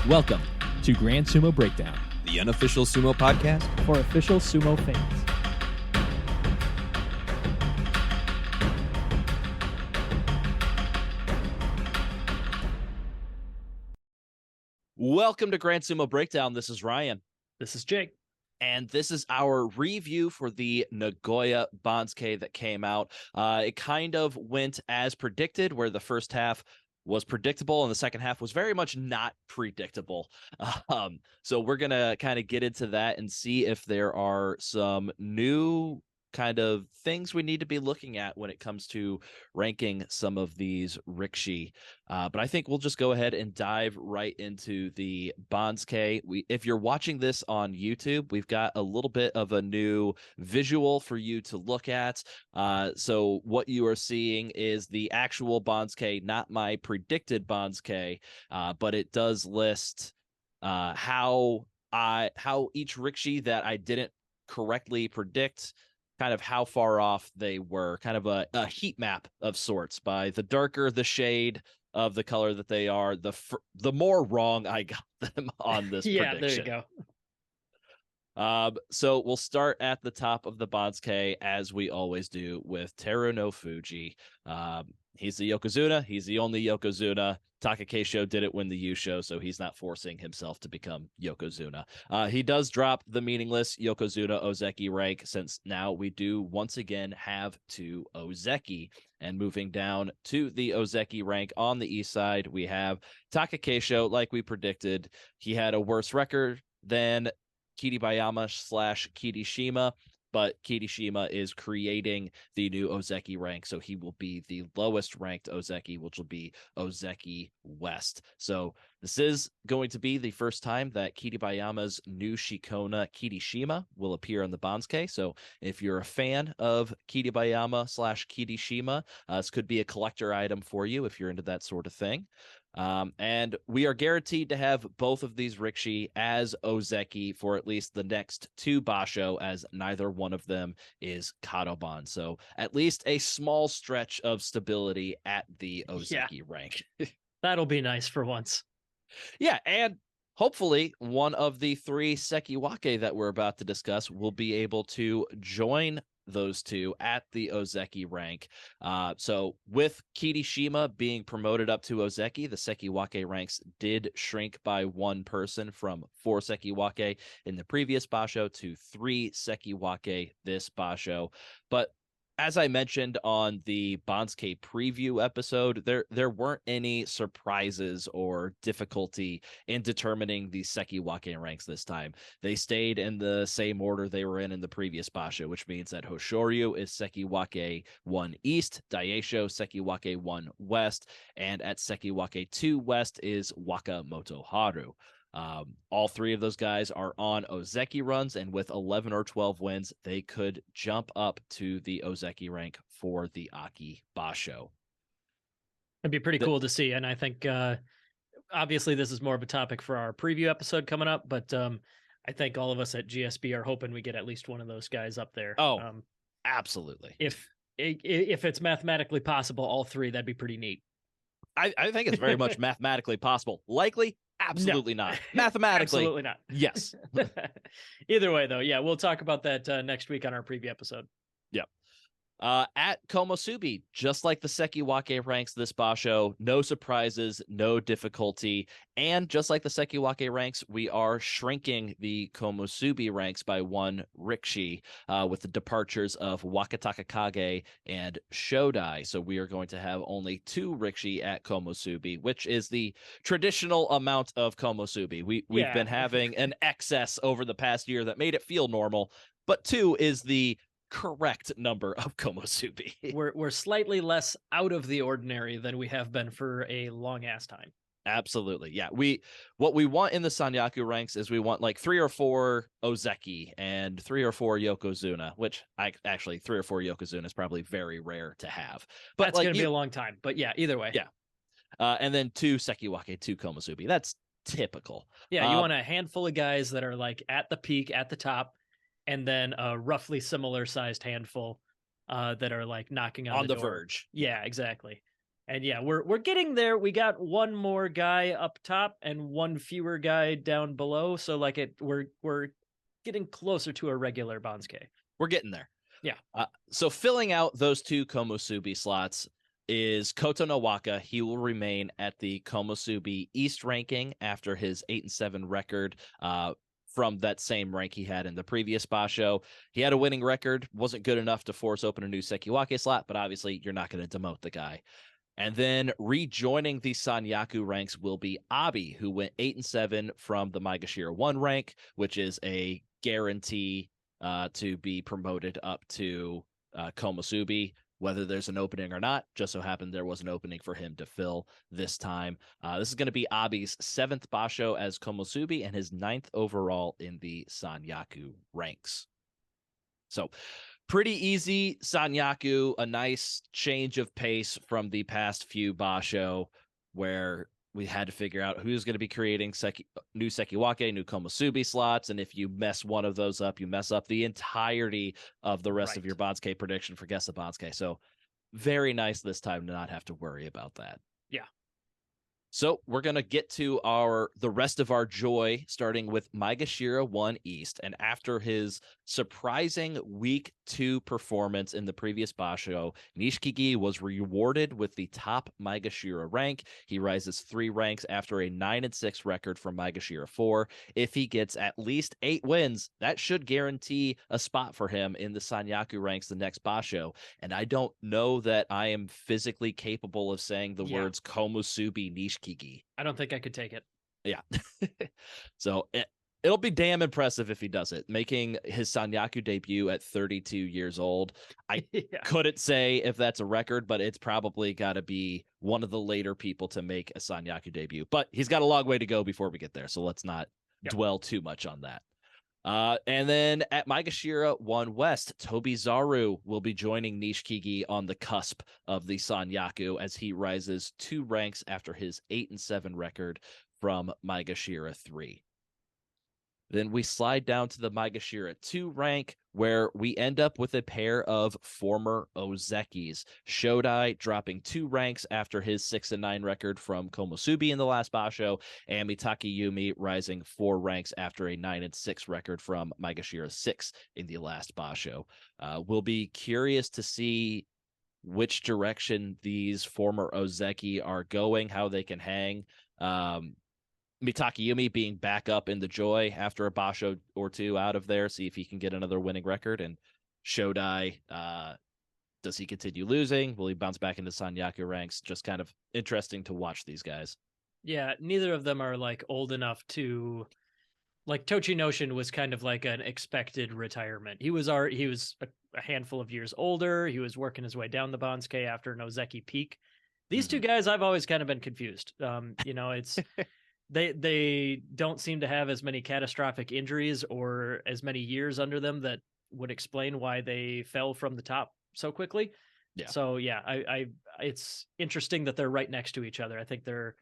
Welcome to Grand Sumo Breakdown, the unofficial sumo podcast for official sumo fans. Welcome to Grand Sumo Breakdown. This is Ryan. This is Jake. And this is our review for the Nagoya Banzuke that came out. It kind of went as predicted, where the first half was predictable and the second half was very much not predictable. So we're going to kind of get into that and see if there are some new kind of things we need to be looking at when it comes to ranking some of these Rikishi. But I think we'll just go ahead and dive right into the Banzuke. If you're watching this on YouTube, we've got a little bit of a new visual for you to look at. So what you are seeing is the actual Banzuke, not my predicted Banzuke, but it does list how each Rikishi that I didn't correctly predict, kind of how far off they were, kind of a heat map of sorts. By the darker the shade of the color that they are, the more wrong I got them on this prediction. There you go. So we'll start at the top of the Banzuke, as we always do, with Teru no Fuji. He's the Yokozuna. He's the only Yokozuna. Takakeisho didn't win the Yusho, so he's not forcing himself to become Yokozuna. He does drop the meaningless Yokozuna Ozeki rank, since now we do once again have two Ozeki. And moving down to the Ozeki rank on the east side, we have Takakeisho. Like we predicted, he had a worse record than Kiribayama/Kirishima, but Kirishima is creating the new Ozeki rank, so he will be the lowest ranked Ozeki, which will be Ozeki West. So this is going to be the first time that Kiribayama's new Shikona Kirishima will appear on the Banzuke. So if you're a fan of Kiribayama/Kirishima, this could be a collector item for you if you're into that sort of thing. And we are guaranteed to have both of these Rikishi as Ozeki for at least the next two Basho, as neither one of them is Kadoban. So at least a small stretch of stability at the Ozeki rank. That'll be nice for once. Yeah, and hopefully one of the three Sekiwake that we're about to discuss will be able to join those two at the Ozeki rank. So with Kirishima being promoted up to Ozeki, the Sekiwake ranks did shrink by one person, from 4 Sekiwake in the previous Basho to 3 Sekiwake this Basho. But as I mentioned on the Banzuke preview episode, there weren't any surprises or difficulty in determining the Sekiwake ranks this time. They stayed in the same order they were in the previous Basho, which means that Hoshoryu is Sekiwake 1 East, Daisho Sekiwake 1 West, and at Sekiwake 2 West is Wakamoto Haru. All three of those guys are on Ozeki runs, and with 11 or 12 wins, they could jump up to the Ozeki rank for the Aki Basho. It'd be pretty cool to see, and I think obviously this is more of a topic for our preview episode coming up, but I think all of us at GSB are hoping we get at least one of those guys up there. Oh, absolutely. If it's mathematically possible, all three, that'd be pretty neat. I think it's very much mathematically possible. Likely? Absolutely not. Mathematically. Absolutely not. Yes. Either way, though, yeah, we'll talk about that next week on our preview episode. Yep. At Komosubi, just like the Sekiwake ranks this Basho, no surprises, no difficulty, and just like the Sekiwake ranks, we are shrinking the Komosubi ranks by one Rikishi, with the departures of Wakataka Kage and Shodai. So we are going to have only 2 Rikishi at Komosubi, which is the traditional amount of Komosubi. We've been having an excess over the past year that made it feel normal, but 2 is the correct number of Komosubi. We're slightly less out of the ordinary than we have been for a long ass time. Absolutely. Yeah. What we want in the Sanyaku ranks is we want like 3 or 4 Ozeki and 3 or 4 Yokozuna, which actually 3 or 4 Yokozuna is probably very rare to have. But that's going to be a long time. But yeah, either way. Yeah. And then 2 Sekiwake, 2 Komosubi. That's typical. Yeah. You want a handful of guys that are like at the peak, at the top, and then a roughly similar sized handful that are like knocking on the door. verge. Yeah, exactly. And yeah, we're getting there. We got one more guy up top and one fewer guy down below. So like we're getting closer to a regular Banzuke. We're getting there. Yeah. So filling out those two Komusubi slots is Koto Nowaka. He will remain at the Komusubi East ranking after his 8-7 record from that same rank he had in the previous Basho. He had a winning record, wasn't good enough to force open a new Sekiwake slot, but obviously you're not going to demote the guy. And then rejoining the Sanyaku ranks will be Abi, who went 8-7 from the Maegashira 1 rank, which is a guarantee to be promoted up to Komusubi, whether there's an opening or not. Just so happened there was an opening for him to fill this time. This is going to be Abi's 7th Basho as Komusubi and his 9th overall in the Sanyaku ranks. So pretty easy Sanyaku, a nice change of pace from the past few Basho, where we had to figure out who's going to be creating new Sekiwake, new Komusubi slots, and if you mess one of those up, you mess up the entirety of the rest of your Banzuke prediction for Guess the Banzuke. So very nice this time to not have to worry about that. Yeah. So we're going to get to the rest of our joy, starting with Maegashira 1 East. And after his surprising week 2 performance in the previous Basho, Nishikigi was rewarded with the top Maegashira rank. He rises 3 ranks after a 9-6 record from Maegashira 4. If he gets at least 8 wins, that should guarantee a spot for him in the Sanyaku ranks the next Basho. And I don't know that I am physically capable of saying the words Komusubi Nishikigi. I don't think I could take it. Yeah. So it'll be damn impressive if he does it, making his Sanyaku debut at 32 years old. I couldn't say if that's a record, but it's probably got to be one of the later people to make a Sanyaku debut. But he's got a long way to go before we get there, so let's not dwell too much on that. And then at Maegashira 1 West, Tobizaru will be joining Nishikigi on the cusp of the Sanyaku as he rises 2 ranks after his 8-7 record from Maegashira 3. Then we slide down to the Maegashira 2 rank, where we end up with a pair of former Ozekis. Shodai dropping 2 ranks after his 6-9 record from Komusubi in the last Basho, and Mitake Yumi rising 4 ranks after a 9-6 record from Maegashira 6 in the last Basho. We'll be curious to see which direction these former Ozeki are going, how they can hang. Mitake Yumi being back up in the Joy after a Basho or 2 out of there, see if he can get another winning record. And Shodai, does he continue losing? Will he bounce back into Sanyaku ranks? Just kind of interesting to watch these guys. Yeah, neither of them are like old enough to, like, Tochinoshin was kind of like an expected retirement. He was a handful of years older. He was working his way down the Banzuke after an Ozeki peak. These 2 guys, I've always kind of been confused. It's they don't seem to have as many catastrophic injuries or as many years under them that would explain why they fell from the top so quickly. Yeah. So yeah, I it's interesting that they're right next to each other. I think their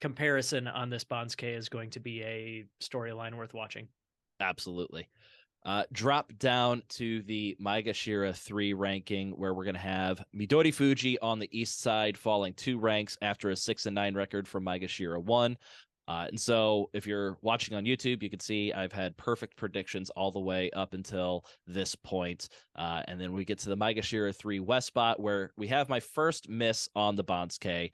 comparison on this Banzuke is going to be a storyline worth watching. Absolutely. Drop down to the Maegashira 3 ranking, where we're going to have Midori Fuji on the east side falling 2 ranks after a 6-9 record from Maegashira 1. And so if you're watching on YouTube, you can see I've had perfect predictions all the way up until this point. And then we get to the Maegashira 3 West spot, where we have my first miss on the Banzuke.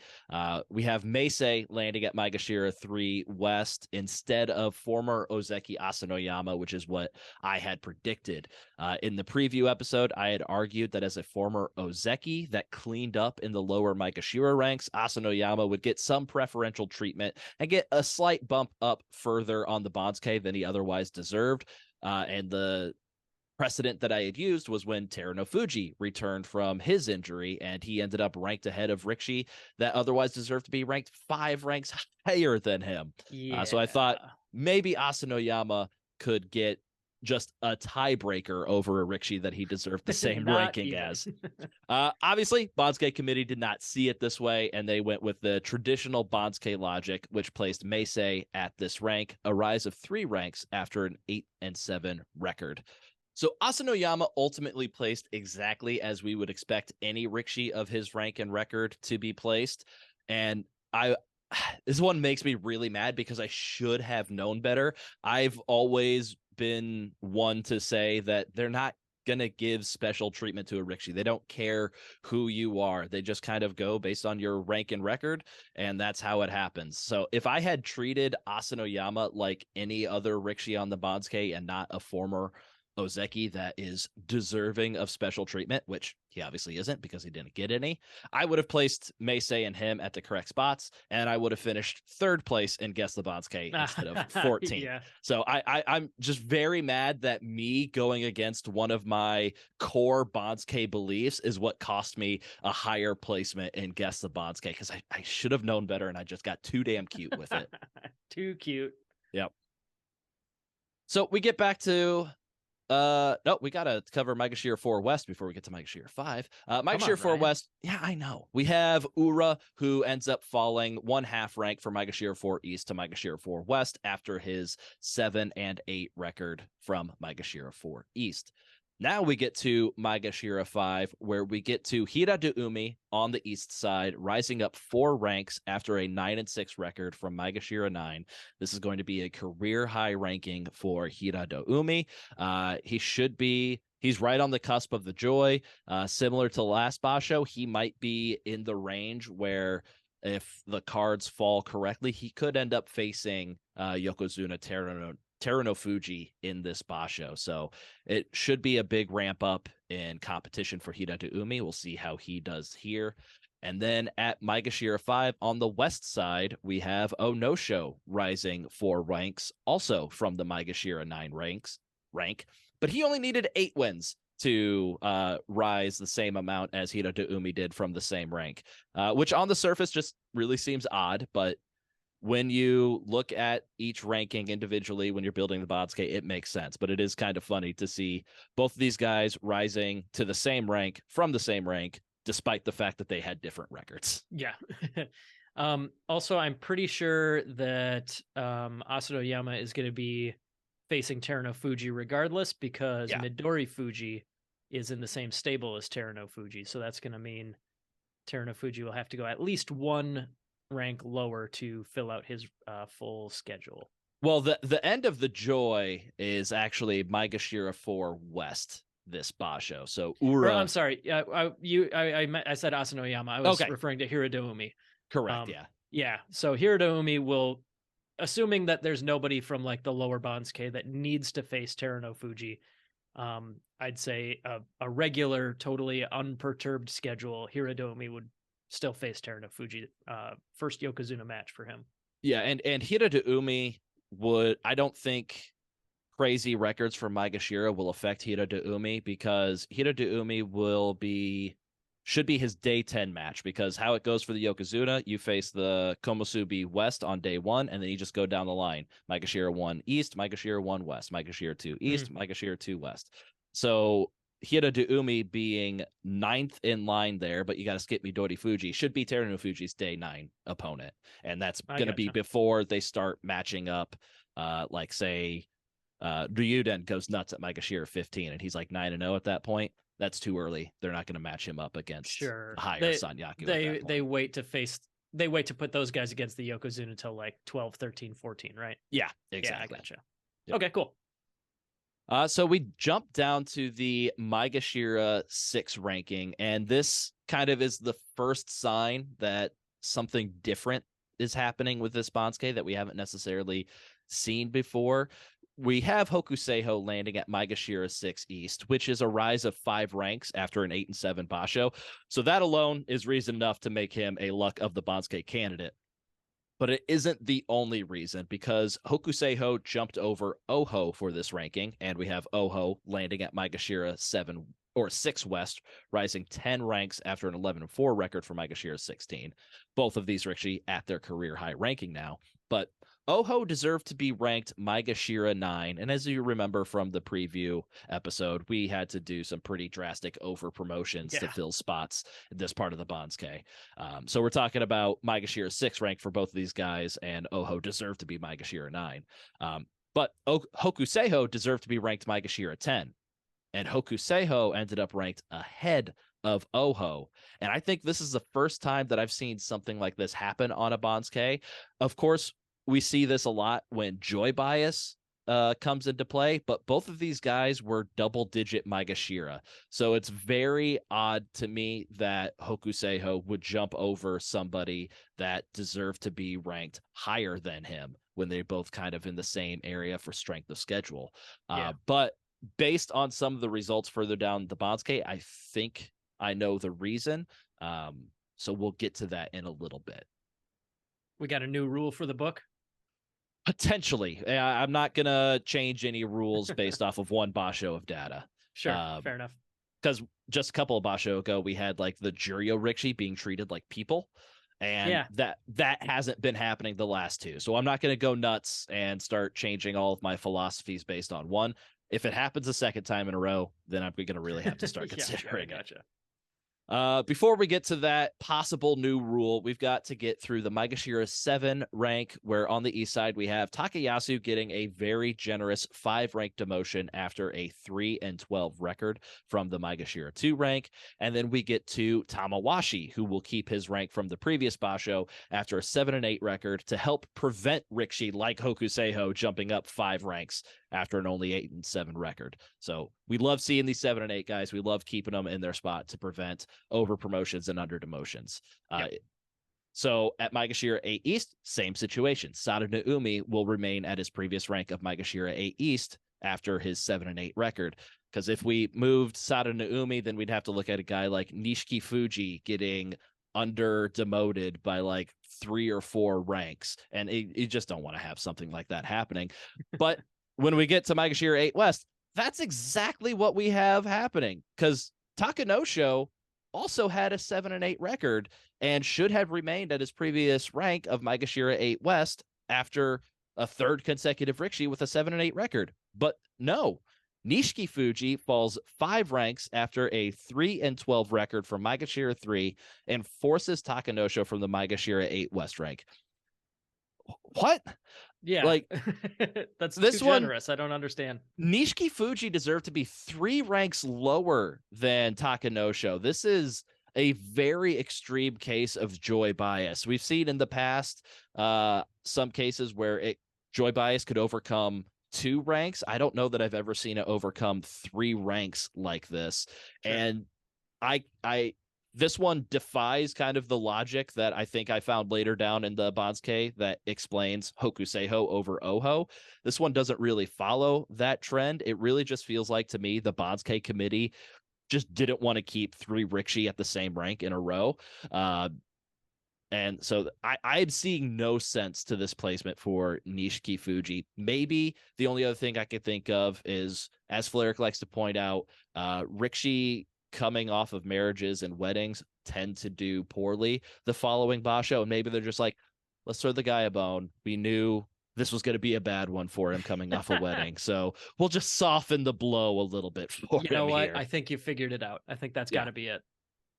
We have Meisei landing at Maegashira 3 West instead of former Ozeki Asanoyama, which is what I had predicted. In the preview episode, I had argued that as a former Ozeki that cleaned up in the lower Maegashira ranks, Asanoyama would get some preferential treatment and get a slight bump up further on the Banzuke than he otherwise deserved. And the precedent that I had used was when Teruno Fuji returned from his injury, and he ended up ranked ahead of Rikshi that otherwise deserved to be ranked 5 ranks higher than him. So I thought maybe Asanoyama could get just a tiebreaker over a Rikshi that he deserved the same ranking as. Obviously, Banzuke committee did not see it this way, and they went with the traditional Banzuke logic, which placed Meisei at this rank, a rise of 3 ranks after an 8-7 record. So Asanoyama ultimately placed exactly as we would expect any Rikishi of his rank and record to be placed. And I this one makes me really mad because I should have known better. I've always been one to say that they're not gonna give special treatment to a Rikishi. They don't care who you are. They just kind of go based on your rank and record, and that's how it happens. So if I had treated Asanoyama like any other Rikishi on the Banzuke and not a former Ozeki that is deserving of special treatment, which he obviously isn't because he didn't get any, I would have placed Meisei and him at the correct spots, and I would have finished third place in Guess the Banzuke instead of 14th. Yeah. So I'm just very mad that me going against one of my core Banzuke beliefs is what cost me a higher placement in Guess the Banzuke, because I should have known better, and I just got too damn cute with it. Too cute. Yep. So we get back to no, we gotta cover Maegashira 4 West before we get to Maegashira 5. Maegashira 4 Ryan. West, yeah, I know. We have Ura, who ends up falling 1/2 rank from Maegashira 4 East to Maegashira 4 West after his 7-8 record from Maegashira 4 East. Now we get to Maegashira 5, where we get to Hira de Umi on the east side, rising up 4 ranks after a 9-6 record from Maegashira 9. This is going to be a career high ranking for Hira de Umi. He's right on the cusp of the joy. Similar to last Basho, he might be in the range where if the cards fall correctly, he could end up facing Yokozuna Terunofuji in this Basho. So it should be a big ramp up in competition for Hira de Umi. We'll see how he does here. And then at Maegashira 5 on the west side, we have Onosho rising 4 ranks, also from the Maegashira 9 rank. But he only needed 8 wins to rise the same amount as Hira de Umi did from the same rank, which on the surface just really seems odd, but when you look at each ranking individually, when you're building the Banzuke, it makes sense. But it is kind of funny to see both of these guys rising to the same rank from the same rank, despite the fact that they had different records. Yeah. Also, I'm pretty sure that Asanoyama is going to be facing Terunofuji regardless, because Midori Fuji is in the same stable as Terunofuji. So that's going to mean Terunofuji will have to go at least 1 rank lower to fill out his full schedule. Well, the end of the joy is actually Maegashira 4 West this Basho. So Ura. I'm sorry. I said Asanoyama. I was referring to Hira de Umi. Correct. Yeah. So Hira de Umi will, assuming that there's nobody from like the lower Banzuke that needs to face Terunofuji, I'd say a regular, totally unperturbed schedule, Hira de Umi would still face Terunofuji. First Yokozuna match for him. Yeah, and Hira de Umi would, I don't think crazy records for Maegashira will affect Hira de Umi, because Hira de Umi should be his day 10 match, because how it goes for the Yokozuna, you face the Komusubi West on day 1, and then you just go down the line. Maegashira 1 East, Maegashira 1 West, Maegashira 2 East, Maegashira 2 West. So Hira de Umi being 9th in line there, but you got to skip Midori Fuji, should be Terunofuji's day 9 opponent. And that's going to be before they start matching up, like say Ryuden goes nuts at Maegashira 15, and he's like 9-0 at that point. That's too early. They're not going to match him up against higher Sanyaku. They wait to put those guys against the Yokozuna until like 12, 13, 14, right? Yeah, exactly. Yeah, I gotcha. Yep. Okay, cool. So we jump down to the Maegashira 6 ranking, and this kind of is the first sign that something different is happening with this Banzuke that we haven't necessarily seen before. We have Hokuseiho landing at Maegashira 6 East, which is a rise of 5 ranks after an 8-7 Basho. So that alone is reason enough to make him a Luck of the Banzuke candidate. But it isn't the only reason, because Hokuseiho jumped over Oho for this ranking, and we have Oho landing at Maegashira 6 West, rising 10 ranks after an 11-4 record for Maegashira 16. Both of these are actually at their career high ranking now. But Oho deserved to be ranked Maegashira 9, and as you remember from the preview episode, we had to do some pretty drastic over promotions to fill spots in this part of the Banzuke. So we're talking about Maegashira 6 rank for both of these guys, and Oho deserved to be Maegashira 9. But Hokuseiho deserved to be ranked Maegashira 10. and Hokuseiho ended up ranked ahead of Oho. And I think this is the first time that I've seen something like this happen on a Banzuke. Of course, we see this a lot when joy bias comes into play, but both of these guys were double-digit Maegashira. So it's very odd to me that Hokuseiho would jump over somebody that deserved to be ranked higher than him when they're both kind of in the same area for strength of schedule. But based on some of the results further down the Banzuke, I think I know the reason. So we'll get to that in a little bit. We got a new rule for the book? Potentially. I'm not going to change any rules based off of one basho of data. Sure, fair enough. Because just a couple of basho ago, we had like the Juryo Rikshi being treated like people. And that hasn't been happening the last two. So I'm not going to go nuts and start changing all of my philosophies based on one. If it happens a second time in a row, then I'm going to really have to start considering gotcha. Before we get to that possible new rule, we've got to get through the Maegashira 7 rank, where on the east side we have Takayasu getting a very generous 5 rank demotion after a 3-12 record from the Maegashira 2 rank. And then we get to Tamawashi, who will keep his rank from the previous basho after a 7-8 record to help prevent Rikshi like Hokuseiho jumping up 5 ranks after an only 8-7 record. So we love seeing these 7 and 8 guys. We love keeping them in their spot to prevent over promotions and under demotions. So at Maegashira 8 East, same situation. Sada Naomi will remain at his previous rank of Maegashira 8 East after his 7-8 record. Because if we moved Sada Naomi, then we'd have to look at a guy like Nishiki Fuji getting under demoted by like 3 or 4 ranks. And you just don't want to have something like that happening. But when we get to Maegashira 8 West, that's exactly what we have happening, because Takanosho also had a 7-8 record and should have remained at his previous rank of Maegashira 8 West after a 3rd consecutive Rikshi with a 7-8 record. But no, Nishiki Fuji falls 5 ranks after a 3-12 record from Maegashira 3 and forces Takanosho from the Maegashira 8 West rank. What? Yeah, like that's this too generous. I don't understand. Nishiki Fuji deserved to be 3 ranks lower than Takanosho. This is a very extreme case of joy bias. We've seen in the past some cases where joy bias could overcome 2 ranks. I don't know that I've ever seen it overcome 3 ranks like this. Sure. And I this one defies kind of the logic that I think I found later down in the Banzuke that explains Hokuseiho over Oho. This one doesn't really follow that trend. It really just feels like, to me, the Banzuke committee just didn't want to keep 3 Rikshi at the same rank in a row. And so I'm seeing no sense to this placement for Nishiki Fuji. Maybe the only other thing I could think of is, as Fleric likes to point out, Rikshi coming off of marriages and weddings tend to do poorly the following basho, and maybe they're just like, let's throw the guy a bone. We knew this was going to be a bad one for him coming off a wedding, so we'll just soften the blow a little bit for him. You know what? Here. I think you figured it out. I think that's got to be it.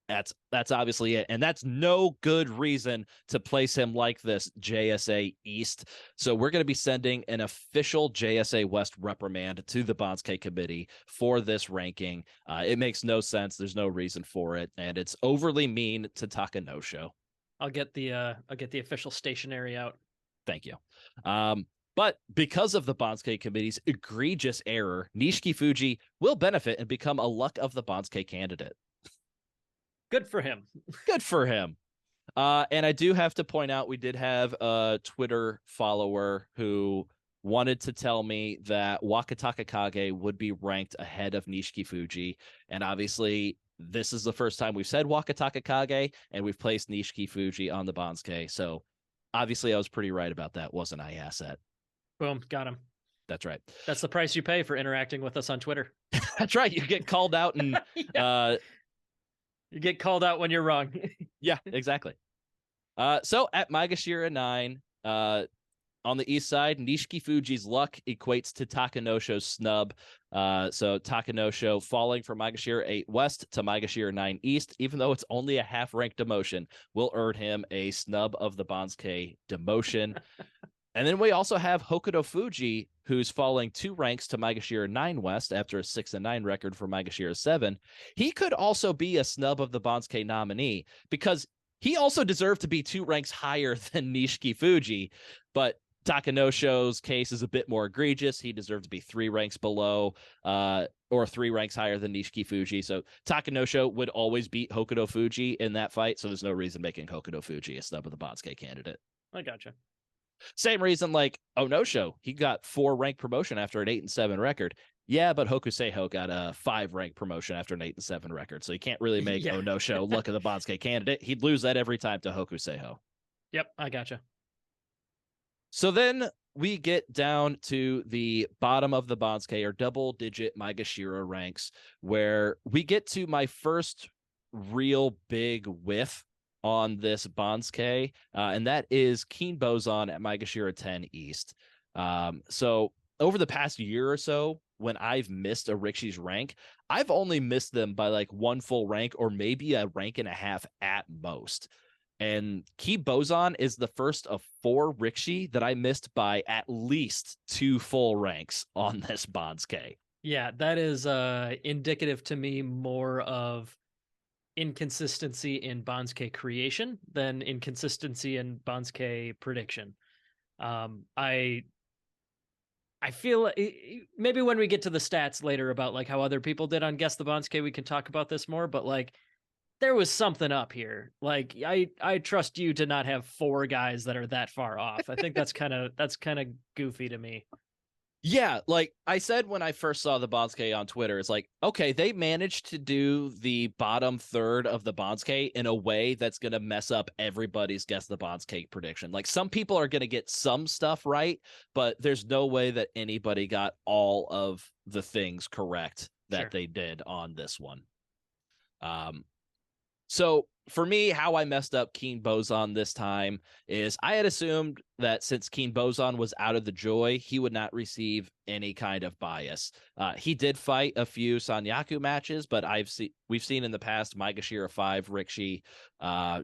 That's obviously it. And that's no good reason to place him like this, JSA East. So we're going to be sending an official JSA West reprimand to the Banzuke committee for this ranking. It makes no sense. There's no reason for it. And it's overly mean to Takanosho. I'll get the official stationery out. Thank you. But because of the Banzuke committee's egregious error, Nishiki Fuji will benefit and become a luck of the Banzuke candidate. Good for him. Good for him. And I do have to point out, we did have a Twitter follower who wanted to tell me that Wakataka Kage would be ranked ahead of Nishiki Fuji. And obviously, this is the first time we've said Wakataka Kage, and we've placed Nishiki Fuji on the Banzuke. So obviously, I was pretty right about that, wasn't I, Asset? Boom, got him. That's right. That's the price you pay for interacting with us on Twitter. That's right. You get called out and... You get called out when you're wrong. Yeah, exactly. So at Maegashira 9, on the east side, Nishiki Fuji's luck equates to Takanosho's snub. So Takanosho falling from Maegashira 8 West to Maegashira 9 East, even though it's only a half-rank demotion, will earn him a snub of the Banzuke demotion. And then we also have Hokuto Fuji, who's falling 2 ranks to Maegashira 9 West after a 6-9 record for Maegashira 7. He could also be a snub of the Banzuke nominee because he also deserved to be 2 ranks higher than Nishiki Fuji, but Takanosho's case is a bit more egregious. He deserved to be 3 ranks below or 3 ranks higher than Nishiki Fuji. So Takanosho would always beat Hokuto Fuji in that fight, so there's no reason making Hokuto Fuji a snub of the Banzuke candidate. I gotcha. Same reason like Onosho, he got 4 rank promotion after an 8-7 record. Yeah, but Hokuseiho got a 5 rank promotion after an 8-7 record. So you can't really make Onosho look at the Banzuke candidate. He'd lose that every time to Hokuseiho. Yep, I gotcha. So then we get down to the bottom of the Banzuke, or double-digit Maegashira ranks, where we get to my first real big whiff on this Banzuke, and that is Keen Bozan at Maegashira 10 East. So over the past year or so, when I've missed a Rikishi's rank, I've only missed them by like 1 full rank or maybe a rank and a half at most. And Keen Bozan is the first of 4 Rikishi that I missed by at least 2 full ranks on this Banzuke. Yeah, that is indicative to me more of inconsistency in Banzuke creation than inconsistency in Banzuke prediction. I feel maybe when we get to the stats later about like how other people did on Guess the Banzuke, we can talk about this more, but like there was something up here. Like I trust you to not have 4 guys that are that far off. I think that's kind of goofy to me. Yeah, like I said when I first saw the Banzuke on Twitter, it's like, okay, they managed to do the bottom third of the Banzuke in a way that's going to mess up everybody's Guess the Banzuke prediction. Like some people are going to get some stuff right, but there's no way that anybody got all of the things correct that they did on this one. So for me, how I messed up Keen Bozan this time is I had assumed that since Keen Bozan was out of the Joy, he would not receive any kind of bias. He did fight a few Sanyaku matches, but we've seen in the past Maegashira 5 Rikishi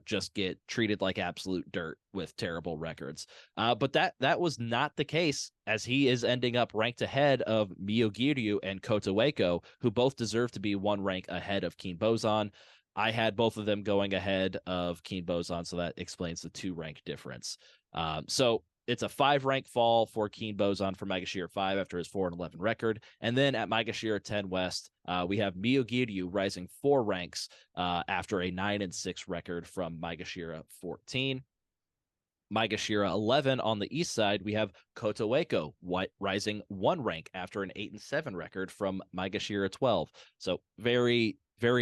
just get treated like absolute dirt with terrible records. But that was not the case, as he is ending up ranked ahead of Miyogiryu and Kotoeko, who both deserve to be 1 rank ahead of Keen Bozan. I had both of them going ahead of Keen Bozan, so that explains the 2 rank difference. So it's a 5 rank fall for Keen Bozan for Maegashira 5 after his 4-11 record. And then at Maegashira 10 West, we have Miyogiryu rising 4 ranks after a 9-6 record from Maegashira 14. Maegashira 11 on the east side, we have Kotoeko rising 1 rank after an 8-7 record from Maegashira 12. So very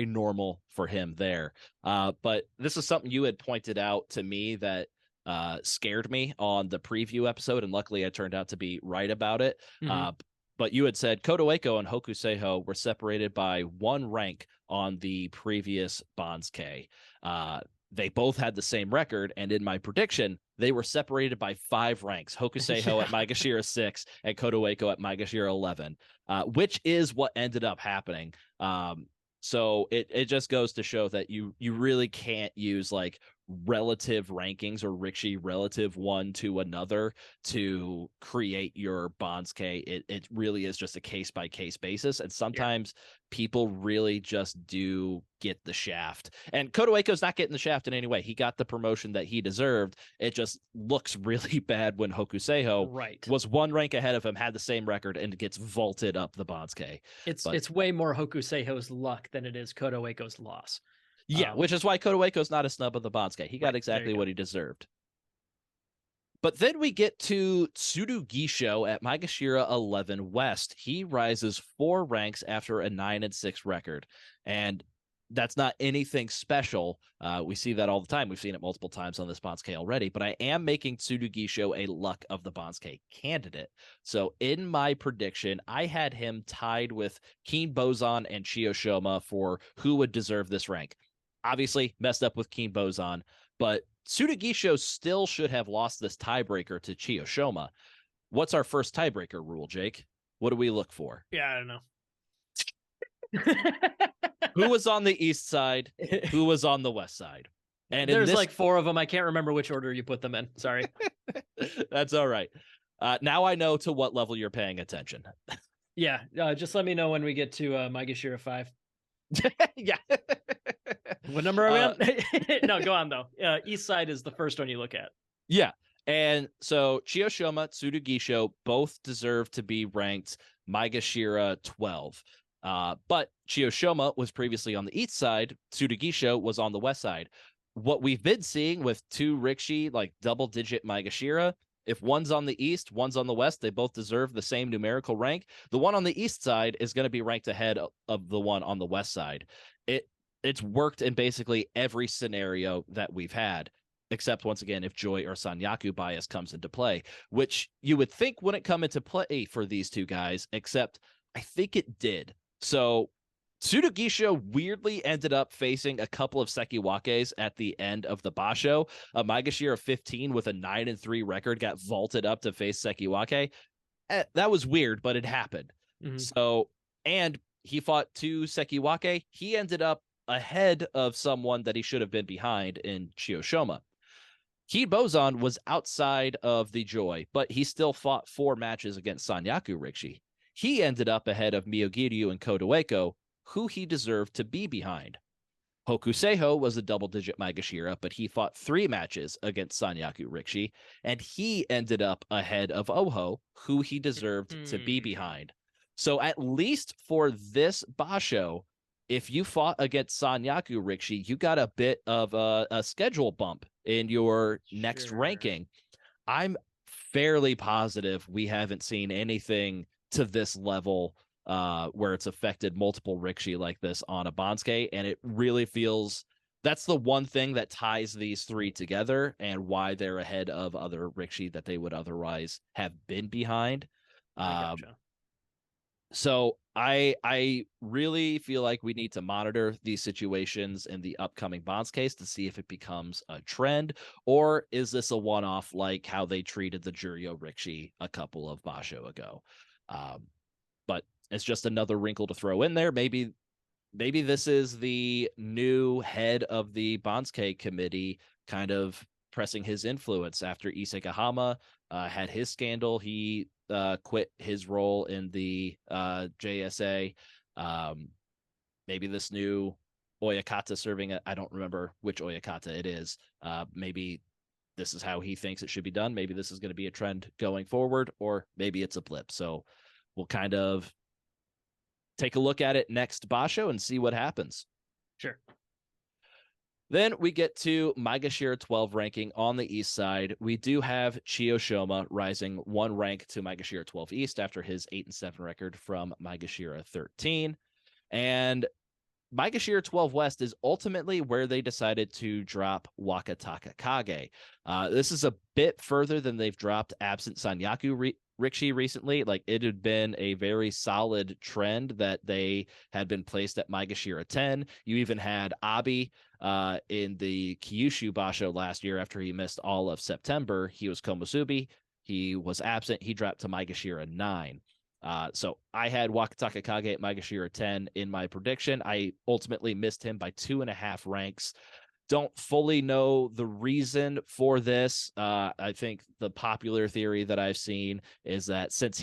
normal for him there. But this is something you had pointed out to me that scared me on the preview episode, and luckily I turned out to be right about it. But you had said Kotoeko and Hokuseiho were separated by 1 rank on the previous Banzuke. They both had the same record, and in my prediction, they were separated by 5 ranks. Hokuseiho at Maegashira 6 and Kotoeko at Maegashira 11, which is what ended up happening. So it just goes to show that you really can't use like relative rankings or Rikishi relative one to another to create your Banzuke. It really is just a case by case basis, and sometimes people really just do get the shaft. And Kotoeko's not getting the shaft in any way. He got the promotion that he deserved. It just looks really bad when Hokuseiho was 1 rank ahead of him, had the same record, and gets vaulted up the Banzuke. It's way more Hokuseiho's luck than it is Kotoeko's loss. Yeah, which is why Kotoeko's not a snub of the Banzuke. He got exactly what he deserved. But then we get to Tsurugisho at Maegashira 11 West. He rises 4 ranks after a 9-6 record. And that's not anything special. We see that all the time. We've seen it multiple times on this Banzuke already. But I am making Tsurugisho a luck of the Banzuke candidate. So in my prediction, I had him tied with Keen Bozan and Chiyoshima for who would deserve this rank. Obviously messed up with Keen Bozan, but Tsurugisho still should have lost this tiebreaker to Chiyoshima. What's our first tiebreaker rule, Jake? What do we look for? Yeah, I don't know. Who was on the east side? Who was on the west side? And in There's this, like 4 of them. I can't remember which order you put them in. Sorry. that's all right. Now I know to what level you're paying attention. Yeah, just let me know when we get to Maegashira 5. Yeah. What number are we on? No, go on though. East side is the first one you look at. Yeah. And so Chiyoshima, Tsurugisho both deserve to be ranked Maegashira 12. But Chiyoshima was previously on the east side, Tsurugisho was on the west side. What we've been seeing with 2 Rikishi, like double-digit Maegashira, if one's on the east, one's on the west, they both deserve the same numerical rank. The one on the east side is going to be ranked ahead of the one on the west side. It's worked in basically every scenario that we've had, except once again, if Joy or Sanyaku bias comes into play, which you would think wouldn't come into play for these 2 guys, except I think it did. So Tsurugisho weirdly ended up facing a couple of Sekiwakes at the end of the Basho. Maegashira 15 with a 9-3 record got vaulted up to face Sekiwake. That was weird, but it happened. Mm-hmm. So, and he fought 2 Sekiwake. He ended up ahead of someone that he should have been behind in Chiyoshima. Kid Bozan was outside of the Joy, but he still fought 4 matches against Sanyaku Rikishi. He ended up ahead of Miyogiryu and Kotoeko, who he deserved to be behind. Hokuseiho was a double-digit Maegashira, but he fought 3 matches against Sanyaku Rikishi, and he ended up ahead of Oho, who he deserved to be behind. So at least for this Basho, if you fought against Sanyaku Rikishi, you got a bit of a schedule bump in your next ranking. I'm fairly positive we haven't seen anything to this level where it's affected multiple Rikishi like this on a Banzuke, and it really feels that's the one thing that ties these 3 together and why they're ahead of other Rikishi that they would otherwise have been behind. I gotcha. So I really feel like we need to monitor these situations in the upcoming bonds case to see if it becomes a trend, or is this a one-off like how they treated the Juryo Rikishi a couple of Basho ago. But it's just another wrinkle to throw in there. Maybe this is the new head of the Banzuke committee kind of pressing his influence after Isekahama had his scandal. He quit his role in the JSA. Maybe this new Oyakata serving, I don't remember which Oyakata it is. Maybe this is how he thinks it should be done. Maybe this is going to be a trend going forward, or maybe it's a blip. So we'll kind of take a look at it next Basho and see what happens. Sure. Then we get to Maegashira 12 ranking on the east side. We do have Chiyoshima rising 1 rank to Maegashira 12 East after his 8-7 record from Maegashira 13. And Maegashira 12 West is ultimately where they decided to drop Wakataka Kage. This is a bit further than they've dropped absent Sanyaku Rikishi recently. Like, it had been a very solid trend that they had been placed at Maegashira 10. You even had Abi in the Kyushu Basho last year after he missed all of September. He was Komusubi. He was absent. He dropped to Maegashira 9. So I had Wakataka Kage at Maegashira 10 in my prediction. I ultimately missed him by 2.5 ranks. Don't fully know the reason for this. I think the popular theory that I've seen is that since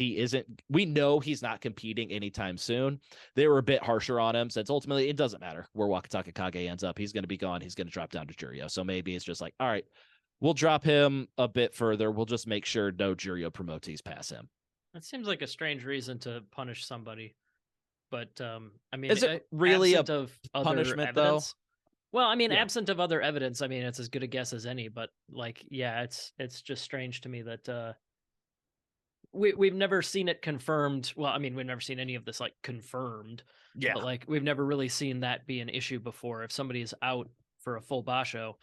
we know he's not competing anytime soon, they were a bit harsher on him, since ultimately it doesn't matter where Wakataka Kage ends up. He's going to be gone. He's going to drop down to Juryo. So maybe it's just like, all right, we'll drop him a bit further. We'll just make sure no Juryo promotees pass him. That seems like a strange reason to punish somebody, but I mean, is it really absent of other punishment evidence, though? Well, I mean, Yeah. absent of other evidence, I mean, it's as good a guess as any. But like, yeah, it's just strange to me that we've never seen it confirmed. Well, I mean, we've never seen any of this like confirmed. Yeah. But like, we've never really seen that be an issue before. If somebody is out for a full basho,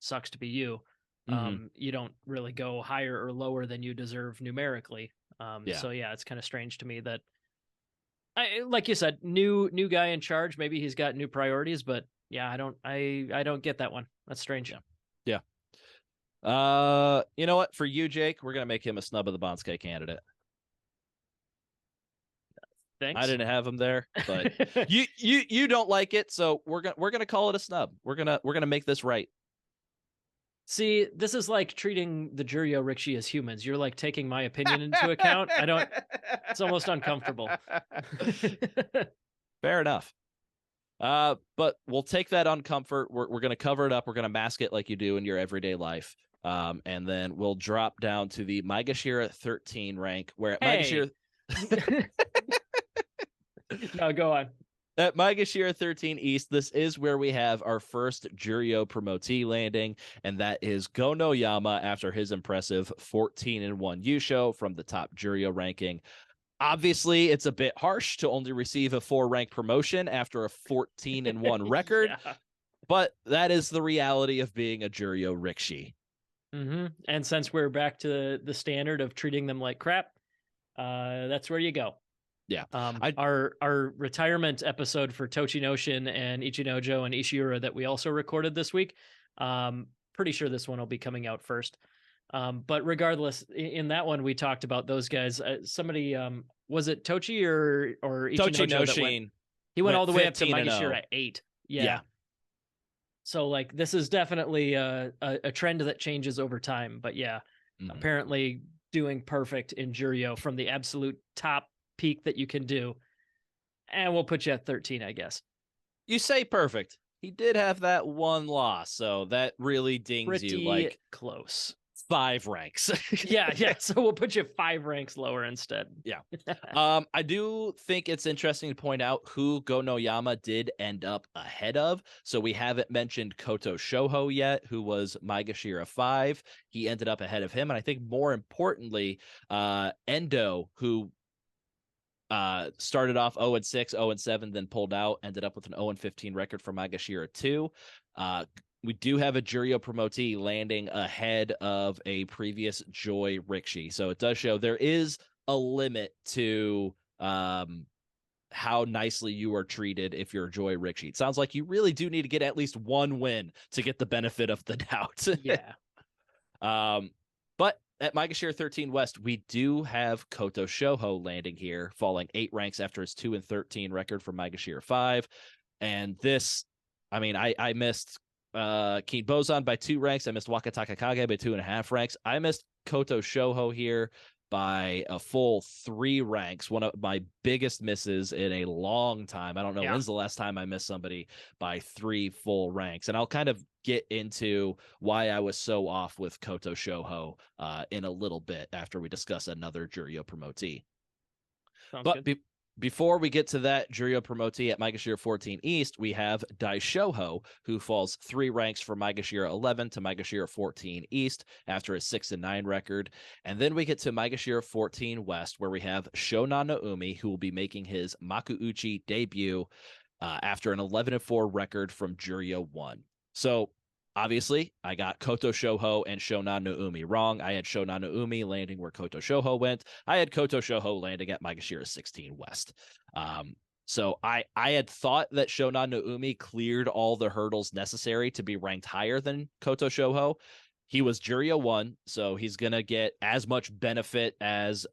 sucks to be you. You don't really go higher or lower than you deserve numerically. So yeah, it's kind of strange to me that, like you said, new guy in charge. Maybe he's got new priorities, but yeah, I don't get that one. That's strange. Yeah. You know what? For you, Jake, we're gonna make him a snub of the Banzuke candidate. Thanks. I didn't have him there, but you don't like it, so we're gonna call it a snub. We're gonna make this right. See, this is like treating the Juryo Rikishi as humans. You're like taking my opinion into account. I don't. It's almost uncomfortable. Fair enough. But we'll take that uncomfort. We're gonna cover it up. We're gonna mask it like you do in your everyday life. And then we'll drop down to the Maegashira 13 rank, where at Hey. Maegashira. No, go on. At Maegashira 13 East, this is where we have our first Juryo promotee landing, and that is Go no Yama after his impressive 14-1 Yusho from the top Juryo ranking. Obviously, it's a bit harsh to only receive a 4-rank promotion after a 14-1 record, Yeah. but that is the reality of being a Juryo Rikishi. Mm-hmm. And since we're back to the standard of treating them like crap, that's where you go. Yeah. Our retirement episode for Tochinoshin and Ichinojo and Ishiura that we also recorded this week. Pretty sure this one will be coming out first. But regardless, in that one we talked about those guys. Somebody was it Tochi or Ichinojo that went? He went all the way up to Maegashira 8. Yeah. So like this is definitely a trend that changes over time. But yeah, apparently doing perfect in Juryo from the absolute top peak that you can do, and we'll put you at 13, I guess. You say perfect. He did have that one loss, so that really dings Pretty you like close. 5 ranks. yeah. So we'll put you 5 ranks lower instead. Yeah. I do think it's interesting to point out who Go no Yama did end up ahead of. So we haven't mentioned Koto Shoho yet, who was Maegashira 5. He ended up ahead of him, and I think more importantly, Endo, who started off 0-6, 0-7, then pulled out, ended up with an 0-15 record for Maegashira 2. We do have a Juryo promotee landing ahead of a previous Joy Rikishi. So it does show there is a limit to how nicely you are treated if you're a Joy Rikishi. It sounds like you really do need to get at least one win to get the benefit of the doubt. Yeah. But at Maegashira 13 West, we do have Koto Shoho landing here, falling 8 ranks after his 2-13 record for Maegashira 5. And this, I mean, I missed Keen Bozan by 2 ranks. I missed Wakataka Kage by 2.5 ranks. I missed Koto Shoho here by a full 3 ranks. One of my biggest misses in a long time. I don't know when's the last time I missed somebody by 3 full ranks. And I'll kind of get into why I was so off with Koto Shoho in a little bit after we discuss another Juryo promotee. But before we get to that Juryo promotee at Maegashira 14 East, we have Daishoho, who falls 3 ranks from Maegashira 11 to Maegashira 14 East after a 6-9 record. And then we get to Maegashira 14 West, where we have Shonan Naomi, who will be making his Makuuchi debut after an 11-4 record from Juryo 1. So obviously, I got Koto Shoho and Shonan Naomi wrong. I had Shonan Naomi landing where Koto Shoho went. I had Koto Shoho landing at Maegashira 16 West. So I had thought that Shonan Naomi cleared all the hurdles necessary to be ranked higher than Koto Shoho. He was Juryo 1, so he's going to get as much benefit as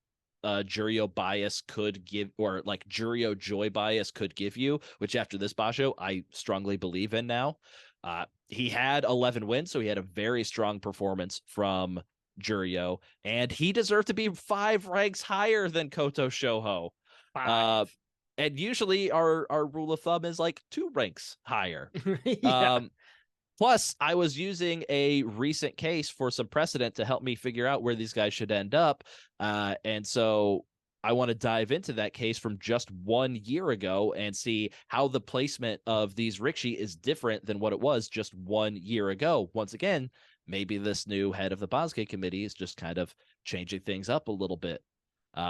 Juryo bias could give, or like Juryo joy bias could give you, which after this basho, I strongly believe in now. He had 11 wins, so he had a very strong performance from Juryo, and he deserved to be 5 ranks higher than Koto Shoho. 5. And usually our rule of thumb is like 2 ranks higher. Plus, I was using a recent case for some precedent to help me figure out where these guys should end up. And so I want to dive into that case from just 1 year ago and see how the placement of these Rikishi is different than what it was just 1 year ago. Once again, maybe this new head of the Banzuke committee is just kind of changing things up a little bit.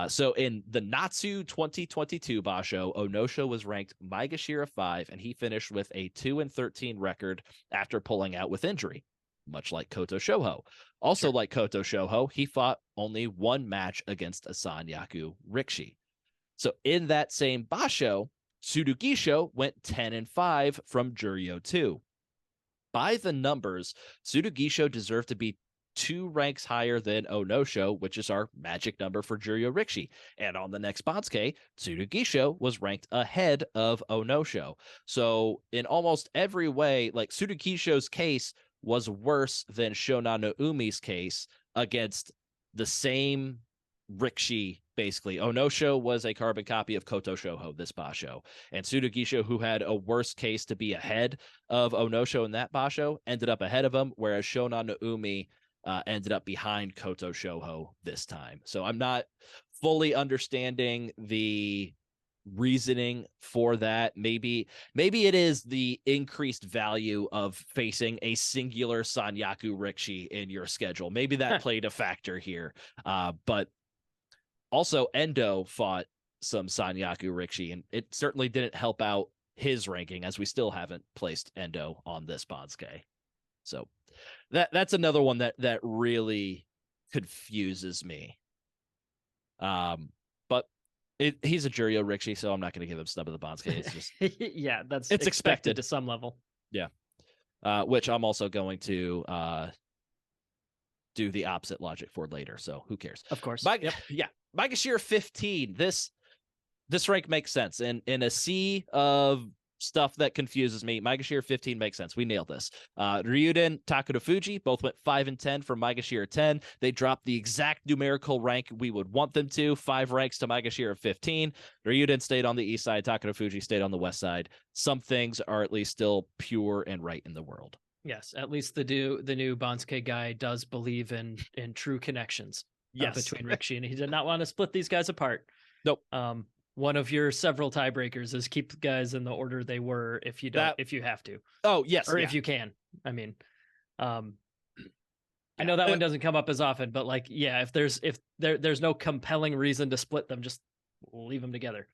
So in the Natsu 2022 basho, Onosho was ranked Maegashira 5, and he finished with a 2-13 record after pulling out with injury, much like Koto Shoho. Also, like Koto Shoho, he fought only 1 match against a Sanyaku Rikishi. So in that same basho, Tsurugisho went 10-5 from Juryo 2. By the numbers, Tsurugisho deserved to be 2 ranks higher than Onosho, which is our magic number for Juryo Rikshi. And on the next Banzuke, Tsurugisho was ranked ahead of Onosho. So in almost every way, like Tsurugisho's case was worse than Shonan no Umi's case against the same Rikshi, basically. Onosho was a carbon copy of Koto Shoho, this Basho. And Tsurugisho, who had a worse case to be ahead of Onosho in that Basho, ended up ahead of him, whereas Shonan no Umi ended up behind Koto Shoho this time. So I'm not fully understanding the reasoning for that. Maybe it is the increased value of facing a singular Sanyaku Rikshi in your schedule. Maybe that played a factor here. But also Endo fought some Sanyaku Rikshi, and it certainly didn't help out his ranking, as we still haven't placed Endo on this Banzuke. So that's another one that really confuses me. But he's a Juryo Rikshi, so I'm not going to give him snub of the Banzuke. It's just yeah, that's it's expected to some level. Yeah. Which I'm also going to do the opposite logic for later. So who cares? Of course. Yeah. Maegashira 15. This rank makes sense. And in a sea of stuff that confuses me, Maegashira 15 makes sense. We nailed this. Ryuden, Takarafuji both went 5 and 10 from Maegashira 10. They dropped the exact numerical rank we would want them to, 5 ranks to Maegashira 15. Ryuden stayed on the east side, Takarafuji stayed on the west side. Some things are at least still pure and right in the world. Yes, at least the new Banzuke guy does believe in true connections. Yes. Between Rikshi, and he did not want to split these guys apart. Nope. One of your several tiebreakers is keep guys in the order they were if you don't if you have to. Oh, yes. Or if you can. I mean, I know that one doesn't come up as often, but like, yeah, if there's no compelling reason to split them, just leave them together.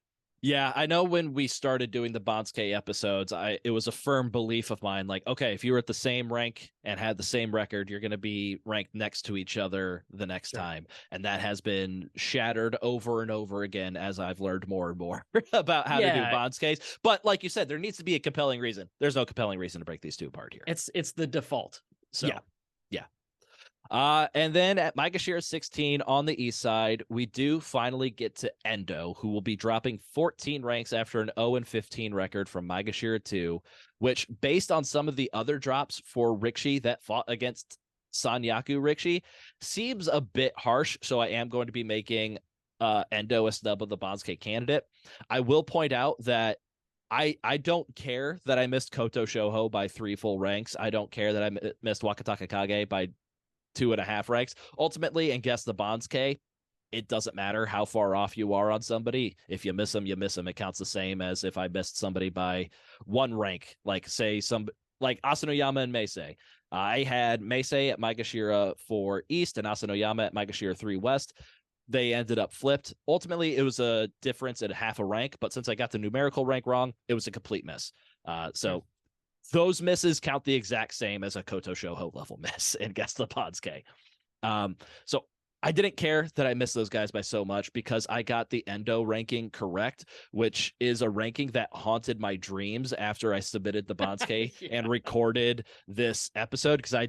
Yeah, I know when we started doing the Banzuke episodes, it was a firm belief of mine, like, okay, if you were at the same rank and had the same record, you're going to be ranked next to each other the next time. And that has been shattered over and over again as I've learned more and more about how to do Banzuke. But like you said, there needs to be a compelling reason. There's no compelling reason to break these two apart here. It's the default. So yeah. And then at Maegashira 16 on the east side, we do finally get to Endo, who will be dropping 14 ranks after an 0-15 record from Maegashira 2, which, based on some of the other drops for Rikshi that fought against Sanyaku Rikshi, seems a bit harsh. So I am going to be making Endo a snub of the Banzuke candidate. I will point out that I don't care that I missed Koto Shoho by 3 full ranks. I don't care that I missed Wakataka Kage by 2.5 ranks. Ultimately, and guess the Banzuke, it doesn't matter how far off you are on somebody. If you miss them, you miss them. It counts the same as if I missed somebody by 1 rank, like say like Asanoyama and Meisei. I had Meisei at Maegashira 4 East and Asanoyama at Maegashira 3 West. They ended up flipped. Ultimately, it was a difference at half a rank, but since I got the numerical rank wrong, it was a complete miss. Those misses count the exact same as a Koto Shoho level miss and guess the Banzuke. So I didn't care that I missed those guys by so much because I got the Endo ranking correct, which is a ranking that haunted my dreams after I submitted the Banzuke and recorded this episode, because I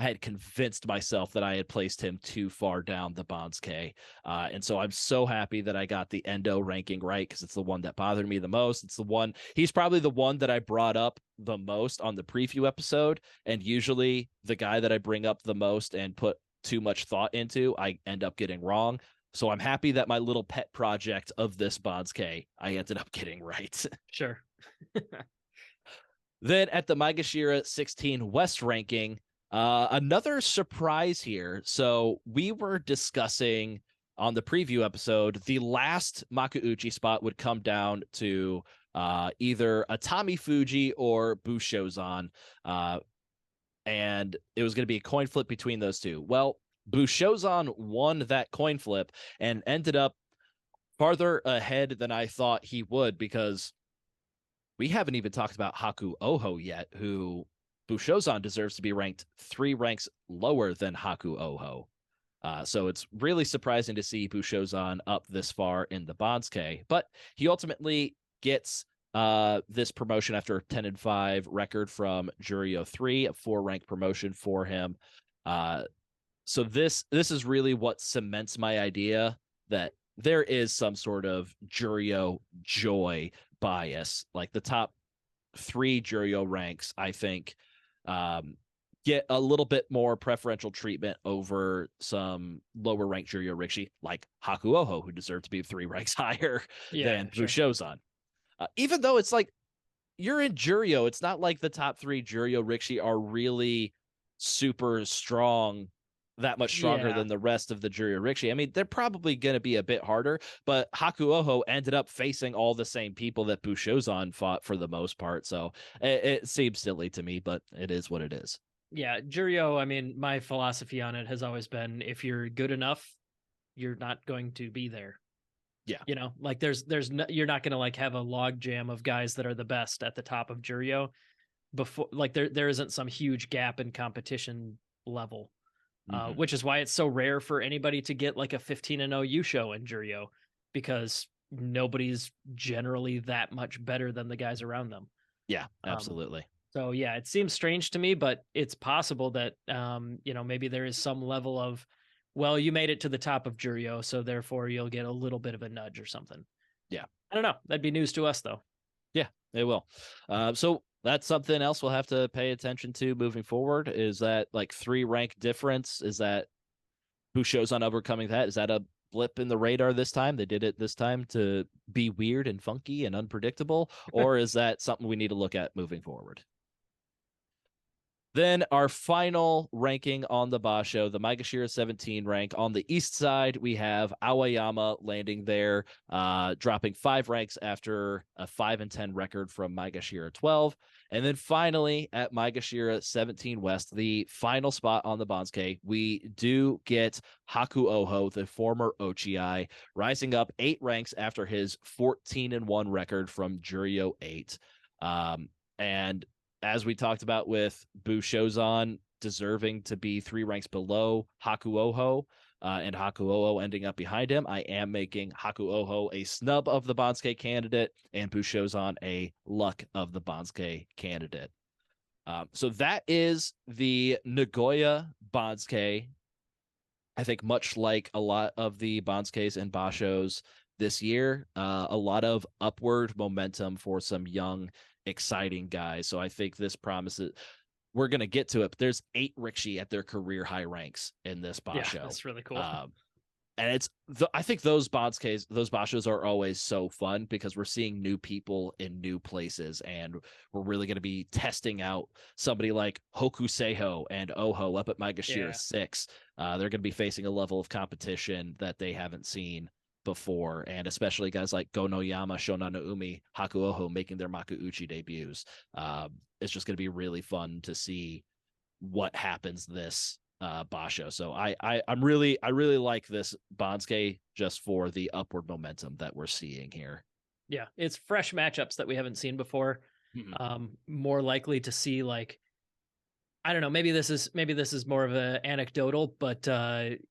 had convinced myself that I had placed him too far down the Banzuke. And so I'm so happy that I got the Endo ranking right, because it's the one that bothered me the most. He's probably the one that I brought up the most on the preview episode. And usually the guy that I bring up the most and put too much thought into, I end up getting wrong. So I'm happy that my little pet project of this Banzuke, I ended up getting right. Sure. Then at the Maegashira 16 West ranking, another surprise here. So we were discussing on the preview episode, the last Makuuchi spot would come down to either Atami Fuji or Bushozan. And it was going to be a coin flip between those two. Well, Bushozan won that coin flip and ended up farther ahead than I thought he would, because we haven't even talked about Haku Oho yet, who Bushozan deserves to be ranked 3 ranks lower than Haku Oho. So it's really surprising to see Bushozan up this far in the Banzuke, but he ultimately gets this promotion after a 10-5 record from Juryo 3, a 4-rank promotion for him. So this is really what cements my idea that there is some sort of Juryo joy bias. Like the top three Juryo ranks, I think, um, get a little bit more preferential treatment over some lower ranked Juryo Rikishi, like Hakuoho, who deserve to be 3 ranks higher Yeah, than sure. Bushozan. Even though it's like you're in Juryo, it's not like the top three Juryo Rikishi are really super strong, that much stronger Yeah. than the rest of the Juryo Rikishi. I mean, they're probably going to be a bit harder, but Hakuoho ended up facing all the same people that Bushozan fought for the most part. So it seems silly to me, but it is what it is. Yeah, Juryo, I mean, my philosophy on it has always been if you're good enough, you're not going to be there. Yeah. You know, like there's no, you're not going to like have a log jam of guys that are the best at the top of Juryo before like there isn't some huge gap in competition level. Mm-hmm. Which is why it's so rare for anybody to get like a 15-0 Yusho in Juryo because nobody's generally that much better than the guys around them. Yeah, Um, absolutely. so yeah, it seems strange to me, but it's possible that maybe there is some level of, well, you made it to the top of Juryo, so therefore you'll get a little bit of a nudge or something. Yeah. I don't know. That'd be news to us though. Yeah, it will. So that's something else we'll have to pay attention to moving forward. Is that like 3 rank difference? Is that who shows on overcoming that? Is that a blip in the radar this time? They did it this time to be weird and funky and unpredictable, or is that something we need to look at moving forward? Then our final ranking on the Basho, the Maegashira 17 rank. On the east side, we have Aoyama landing there, dropping 5 ranks after a 5-10 record from Maegashira 12. And then finally, at Maegashira 17 West, the final spot on the Banzuke, we do get Haku Oho, the former Ochiai, rising up 8 ranks after his 14-1 record from Juryo 8. And as we talked about with Bushozan deserving to be 3 ranks below Hakuoho, and Hakuoho ending up behind him, I am making Hakuoho a snub of the Banzuke candidate and Bushozan a luck of the Banzuke candidate. So that is the Nagoya Banzuke. I think much like a lot of the Banzukes and Bashos this year, a lot of upward momentum for some young, exciting guys. So I think this promises we're going to get to it, but there's 8 Rikishi at their career high ranks in this Yeah, Basho. that's really cool. And I think those Bashos, those Bashos are always so fun because we're seeing new people in new places, and we're really going to be testing out somebody like Hokuseiho and Oho up at Maegashira Yeah. 6. They're going to be facing a level of competition that they haven't seen before, and especially guys like Gonoyama, Shonan Umi, Hakuoho making their Makuuchi debuts. It's just going to be really fun to see what happens this Basho. So I really like this Banzuke just for the upward momentum that we're seeing here. Yeah, it's fresh matchups that we haven't seen before. Mm-hmm. More likely to see like I don't know, maybe this is more of a anecdotal, but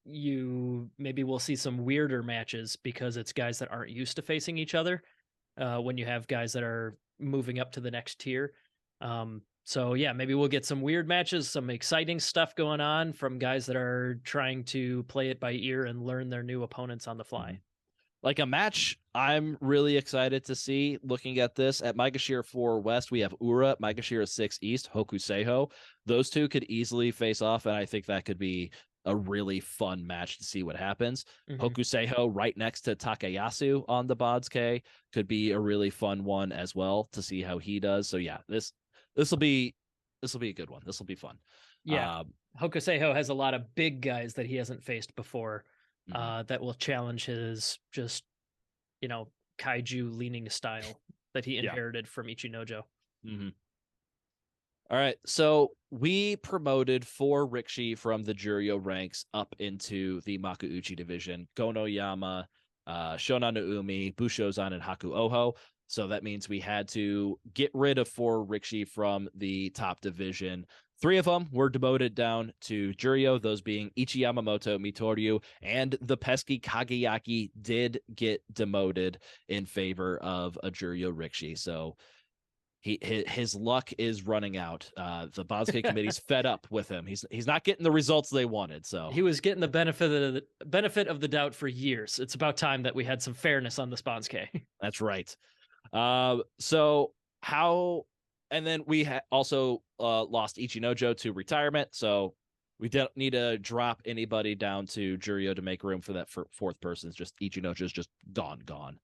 you maybe we'll see some weirder matches because it's guys that aren't used to facing each other. When you have guys that are moving up to the next tier. So yeah, maybe we'll get some weird matches, some exciting stuff going on from guys that are trying to play it by ear and learn their new opponents on the fly. Mm-hmm. Like a match I'm really excited to see looking at this. At Maegashira 4 West, we have Ura, Maegashira 6 East, Hokuseiho. Those two could easily face off, and I think that could be a really fun match to see what happens. Mm-hmm. Hokuseiho right next to Takayasu on the Banzuke could be a really fun one as well to see how he does. So yeah, this will be a good one. This will be fun. Yeah. Hokuseiho has a lot of big guys that he hasn't faced before. That will challenge his just, kaiju leaning style that he inherited from Ichinojo. Mm-hmm. All right, so we promoted 4 Rikishi from the Juryo ranks up into the Makuuchi division: Gonoyama, Shonan Umi, Bushozan, and Hakuoho. So that means we had to get rid of 4 Rikishi from the top division. 3 of them were demoted down to Juryo, those being Ichi Yamamoto, Mitoryu, and the pesky Kageyaki did get demoted in favor of a Juryo Rikishi. So his luck is running out. The Banzuke committee's fed up with him. He's not getting the results they wanted. So he was getting the benefit of the doubt for years. It's about time that we had some fairness on the Banzuke. that's right. So how, and then we also lost Ichinojo to retirement. So we don't need to drop anybody down to Juryo to make room for that fourth person. It's just Ichinojo's just gone.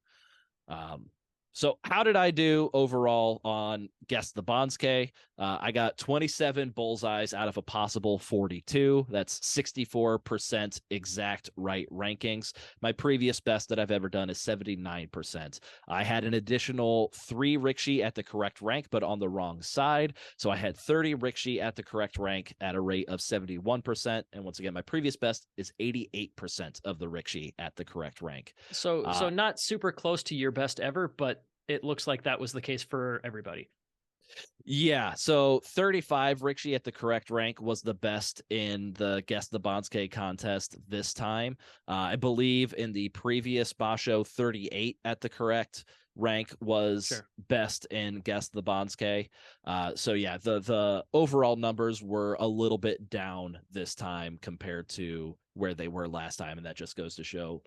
So how did I do overall on Guess the Banzuke? I got 27 bullseyes out of a possible 42. That's 64% exact right rankings. My previous best that I've ever done is 79%. I had an additional 3 Rikishi at the correct rank, but on the wrong side. So I had 30 Rikishi at the correct rank at a rate of 71%. And once again, my previous best is 88% of the Rikishi at the correct rank. So not super close to your best ever, but it looks like that was the case for everybody. Yeah, so 35 Rikishi at the correct rank was the best in the Guess the Banzuke contest this time. I believe in the previous Basho, 38 at the correct rank was best in Guess the Banzuke. So yeah, the overall numbers were a little bit down this time compared to where they were last time, and that just goes to show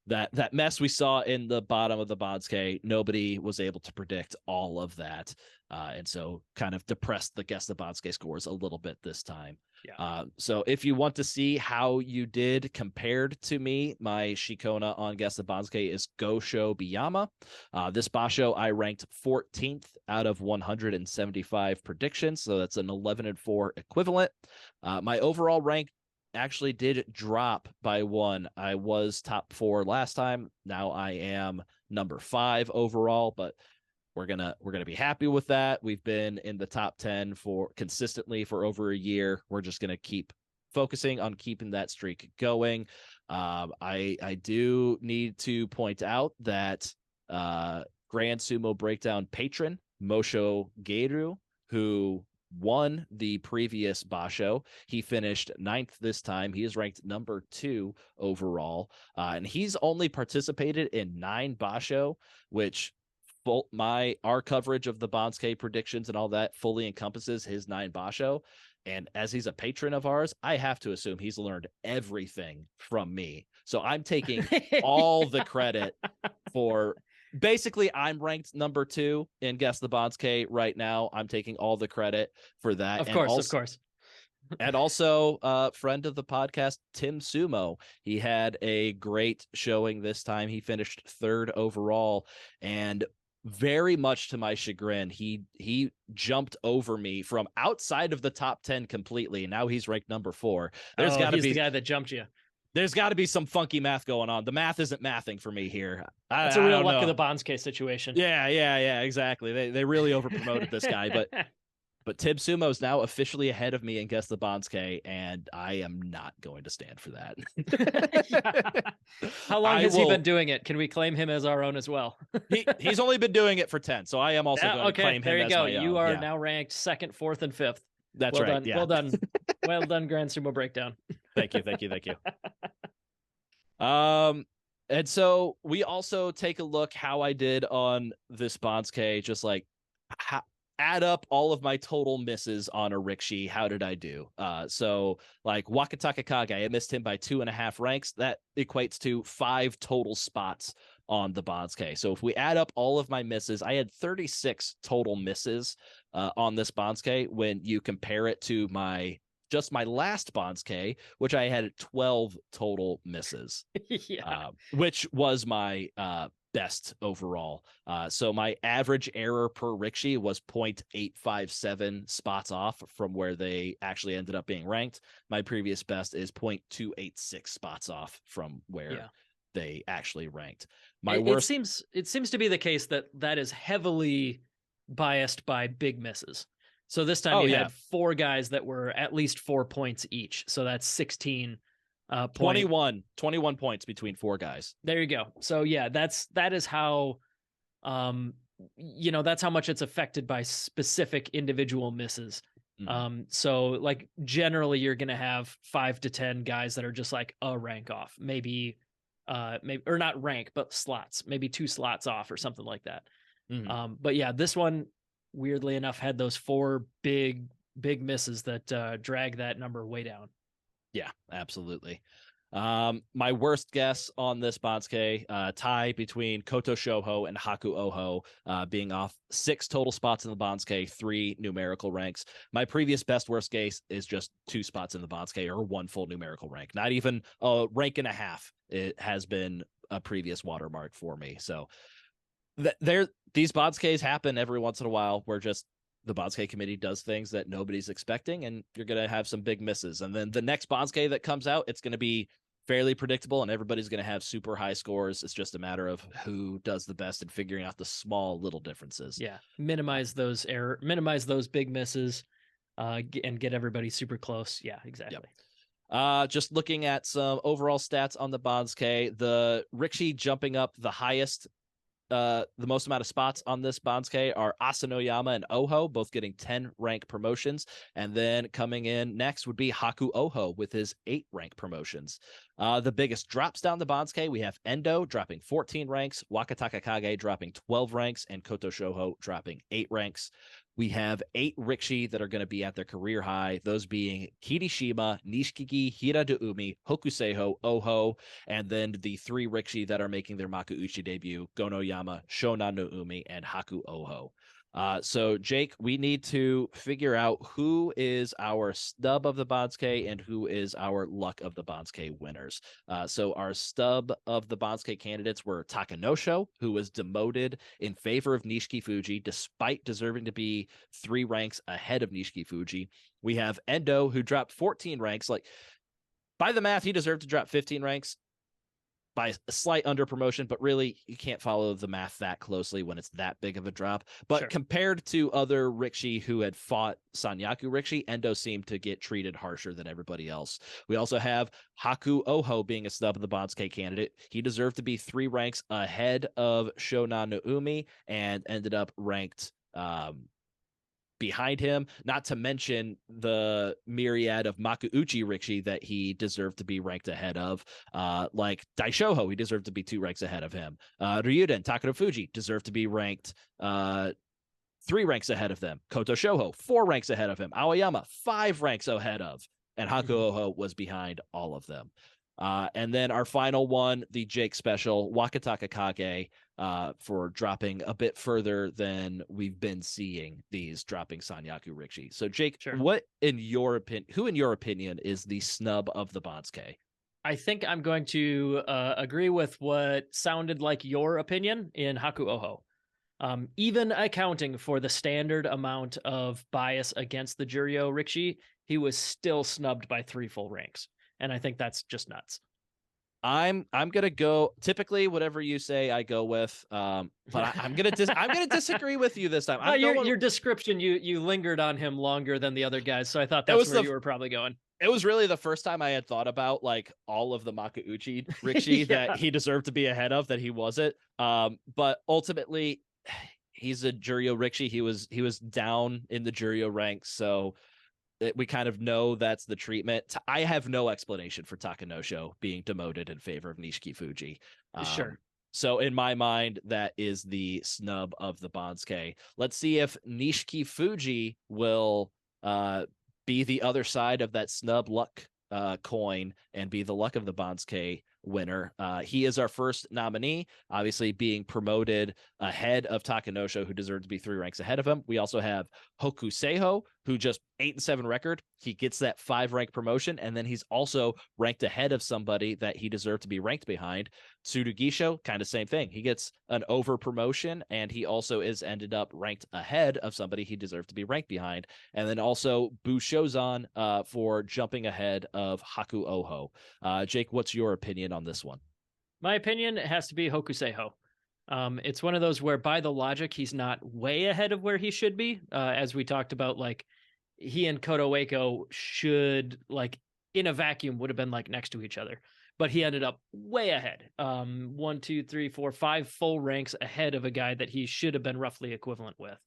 that mess we saw in the bottom of the Banzuke, nobody was able to predict all of that. And so kind of depressed the Guess the Banzuke scores a little bit this time. Yeah. So if you want to see how you did compared to me, my Shikona on Guess the Banzuke is Gosho Biyama. This Basho, I ranked 14th out of 175 predictions. So that's an 11-4 equivalent. My overall rank actually did drop by 1. I was top 4 last time. Now I am number 5 overall, but we're gonna be happy with that. We've been in the top 10 for consistently for over a year. We're just gonna keep focusing on keeping that streak going. I do need to point out that Grand Sumo Breakdown patron Mosho Geiru, who won the previous Basho. He finished 9th this time. He is ranked number 2 overall. And he's only participated in 9 Basho, which our coverage of the Banzuke predictions and all that fully encompasses his 9 Basho. And as he's a patron of ours, I have to assume he's learned everything from me. So I'm taking all the credit for basically, I'm ranked number 2 in Guess the Banzuke right now. I'm taking all the credit for that. Of course. And also, friend of the podcast, Tim Sumo. He had a great showing this time. He finished 3rd overall, and very much to my chagrin, he jumped over me from outside of the top 10 completely. Now he's ranked number 4. He's the guy that jumped you. There's got to be some funky math going on. The math isn't mathing for me here. That's a real luck of the Banzuke situation. Yeah, exactly. They really overpromoted this guy, but Tim Sumo is now officially ahead of me in Guess the Banzuke, and I am not going to stand for that. How long has he been doing it? Can we claim him as our own as well? He's only been doing it for 10, so I am also going to claim him there you as go. my own. You are now ranked 2nd, 4th, and 5th. That's well right. Done. Yeah. Well done. Well done, Grand Sumo Breakdown. Thank you. And so we also take a look how I did on this Banzuke, just like add up all of my total misses on a Rikishi. How did I do? So like Wakataka Kage, I missed him by 2.5 ranks. That equates to 5 total spots on the Banzuke. So if we add up all of my misses, I had 36 total misses on this Banzuke when you compare it to my last Banzuke, which I had 12 total misses, which was my best overall. So my average error per Rikishi was 0.857 spots off from where they actually ended up being ranked. My previous best is 0.286 spots off from where they actually ranked. It seems to be the case that is heavily biased by big misses. So this time you had 4 guys that were at least 4 points each. So that's 16 21 points between 4 guys. There you go. So yeah, that is how that's how much it's affected by specific individual misses. Mm-hmm. So like generally you're going to have 5 to 10 guys that are just like a rank off, maybe or not rank, but slots, maybe 2 slots off or something like that. Mm-hmm. But yeah, this one weirdly enough had those 4 big misses that drag that number way down. Yeah, absolutely. My worst guess on this Banzuke, tie between Koto Shoho and Haku Oho, being off 6 total spots in the Banzuke, 3 numerical ranks. My previous best worst case is just 2 spots in the Banzuke or 1 full numerical rank, not even a rank and a half. It has been a previous watermark for me. So these Banzukes happen every once in a while where just the Banzuke committee does things that nobody's expecting, and you're going to have some big misses. And then the next Banzuke that comes out, it's going to be fairly predictable, and everybody's going to have super high scores. It's just a matter of who does the best in figuring out the small little differences. Yeah, minimize those big misses, and get everybody super close. Yeah, exactly. Yep. Just looking at some overall stats on the Banzuke, the Rikishi jumping up the highest, the most amount of spots on this Banzuke are Asanoyama and Oho, both getting 10 rank promotions. And then coming in next would be Haku Oho with his 8 rank promotions. The biggest drops down the Banzuke, we have Endo dropping 14 ranks, Wakataka Kage dropping 12 ranks, and Koto Shoho dropping 8 ranks. We have 8 Rikishi that are going to be at their career high, those being Kirishima, Nishikigi, Hiradeumi, Hokuseiho, Oho, and then the 3 Rikishi that are making their Makuuchi debut, Gonoyama, Shonan no Umi, and Haku Oho. So, Jake, we need to figure out who is our stub of the Banzuke and who is our luck of the Banzuke winners. So our stub of the Banzuke candidates were Takanosho, who was demoted in favor of Nishiki Fuji, despite deserving to be 3 ranks ahead of Nishiki Fuji. We have Endo, who dropped 14 ranks. Like, by the math, he deserved to drop 15 ranks by a slight under promotion, but really you can't follow the math that closely when it's that big of a drop. But Sure. Compared to other Rikishi who had fought Sanyaku Rikishi, Endo seemed to get treated harsher than everybody else. We also have Haku Oho being a snub of the Banzuke candidate. He deserved to be 3 ranks ahead of Shonan no Umi and ended up ranked behind him, not to mention the myriad of Makuuchi Rikishi that he deserved to be ranked ahead of. Like Daishoho, he deserved to be 2 ranks ahead of him. Ryuden, Takano Fuji deserved to be ranked 3 ranks ahead of them. Koto Shoho, 4 ranks ahead of him. Aoyama, 5 ranks ahead of. And Haku Oho was behind all of them. And then our final one, the Jake special, Wakataka Kage, for dropping a bit further than we've been seeing these dropping Sanyaku Rikishi. So, Jake, Sure. who in your opinion is the snub of the Banzuke? I think I'm going to agree with what sounded like your opinion in Haku Oho. Even accounting for the standard amount of bias against the Juryo Rikishi, he was still snubbed by 3 full ranks. And I think that's just nuts. I'm gonna go. Typically, whatever you say, I go with. But I'm gonna disagree with you this time. Your description, you lingered on him longer than the other guys, so I thought that's where you were probably going. It was really the first time I had thought about like all of the Makuuchi Rikishi that he deserved to be ahead of that he wasn't. But ultimately, he's a Juryo Rikishi. He was down in the Juryo ranks, so we kind of know that's the treatment. I have no explanation for Takanosho being demoted in favor of Nishiki Fuji. Sure. So in my mind, that is the snub of the Banzuke. Let's see if Nishiki Fuji will be the other side of that snub luck coin and be the luck of the Banzuke winner. He is our first nominee, obviously being promoted ahead of Takanosho, who deserved to be 3 ranks ahead of him. We also have Hokuseiho, who just 8-7 record. He gets that 5 rank promotion, and then he's also ranked ahead of somebody that he deserved to be ranked behind. Tsurugisho, kind of same thing. He gets an over promotion, and he also is ended up ranked ahead of somebody he deserved to be ranked behind. And then also Bushozan for jumping ahead of Haku Oho. Jake, what's your opinion on this one? My opinion has to be Hokuseiho. It's one of those where by the logic, he's not way ahead of where he should be. As we talked about, like he and Koto Ueko should like in a vacuum would have been like next to each other, but he ended up way ahead. 1, 2, 3, 4, 5 full ranks ahead of a guy that he should have been roughly equivalent with.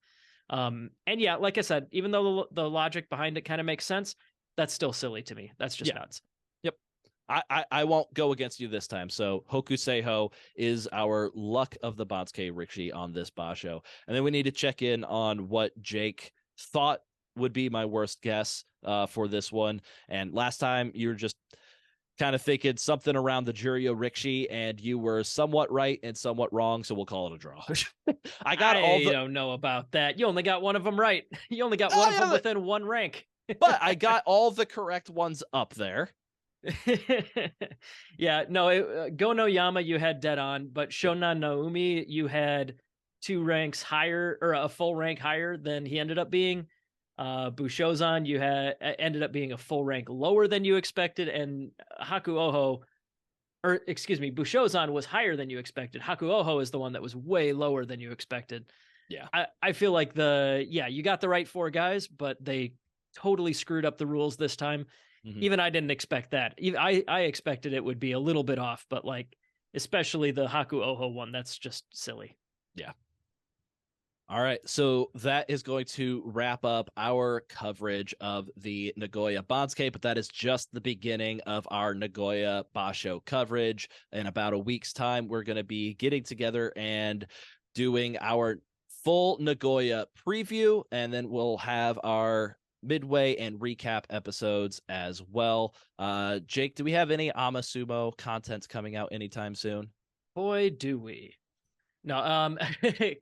And yeah, like I said, even though the logic behind it kind of makes sense, that's still silly to me. That's just nuts. Yep. I won't go against you this time. So Hokuseiho is our luck of the Banzuke Rikishi on this basho. And then we need to check in on what Jake thought would be my worst guess for this one. And last time you were just kind of thinking something around the Juryo Rikishi, and you were somewhat right and somewhat wrong. So we'll call it a draw. I don't know about that. You only got one of them right. You only got one of them within one rank. But I got all the correct ones up there. Yeah, no, Go no Yama you had dead on, but Shonan Naomi you had 2 ranks higher, or a full rank higher than he ended up being. Bushozan you had ended up being a full rank lower than you expected, and Bushozan was higher than you expected. Haku Oho is the one that was way lower than you expected. Yeah. I feel like you got the right 4 guys, but they totally screwed up the rules this time. Even I didn't expect that. I expected it would be a little bit off, but like, especially the Haku Oho one, that's just silly. Yeah. All right. So that is going to wrap up our coverage of the Nagoya Banzuke, but that is just the beginning of our Nagoya Basho coverage. In about a week's time, we're going to be getting together and doing our full Nagoya preview, and then we'll have our midway and recap episodes as well. Jake, do we have any Ama Sumo content coming out anytime soon? Boy, do we. No,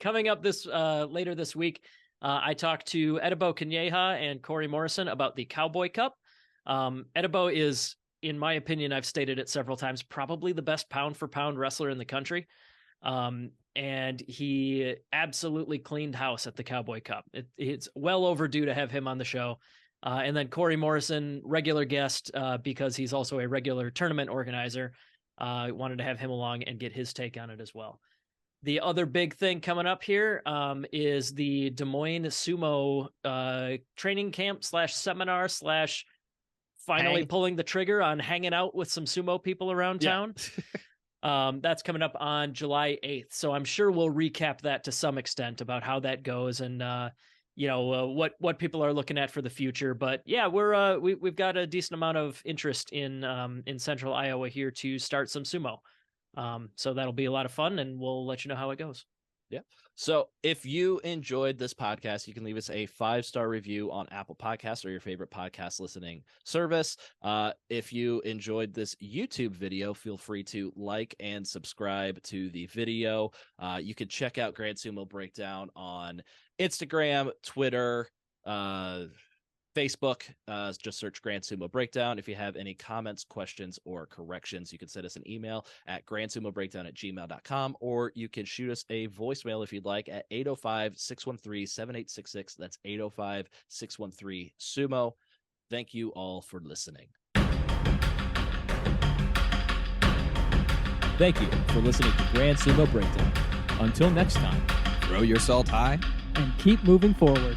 coming up this later this week, I talked to Edibo Kanyeha and Corey Morrison about the Cowboy Cup. Edibo is, in my opinion, I've stated it several times, probably the best pound for pound wrestler in the country. And he absolutely cleaned house at the Cowboy Cup. It's well overdue to have him on the show. And then Corey Morrison, regular guest, because he's also a regular tournament organizer. Wanted to have him along and get his take on it as well. The other big thing coming up here is the Des Moines Sumo training camp / seminar / finally pulling the trigger on hanging out with some sumo people around town. That's coming up on July 8th. So I'm sure we'll recap that to some extent about how that goes and, what people are looking at for the future. But yeah, we've got a decent amount of interest in central Iowa here to start some sumo. So that'll be a lot of fun, and we'll let you know how it goes. Yeah. So if you enjoyed this podcast, you can leave us a 5-star review on Apple Podcasts or your favorite podcast listening service. If you enjoyed this YouTube video, feel free to like and subscribe to the video. You can check out Grand Sumo Breakdown on Instagram, Twitter, Facebook. Just search Grand Sumo Breakdown. If you have any comments, questions, or corrections, you can send us an email at grandsumobreakdown@gmail.com, or you can shoot us a voicemail if you'd like at 805-613-7866. That's 805-613-SUMO. Thank you all for listening. Thank you for listening to Grand Sumo Breakdown. Until next time, throw your salt high and keep moving forward.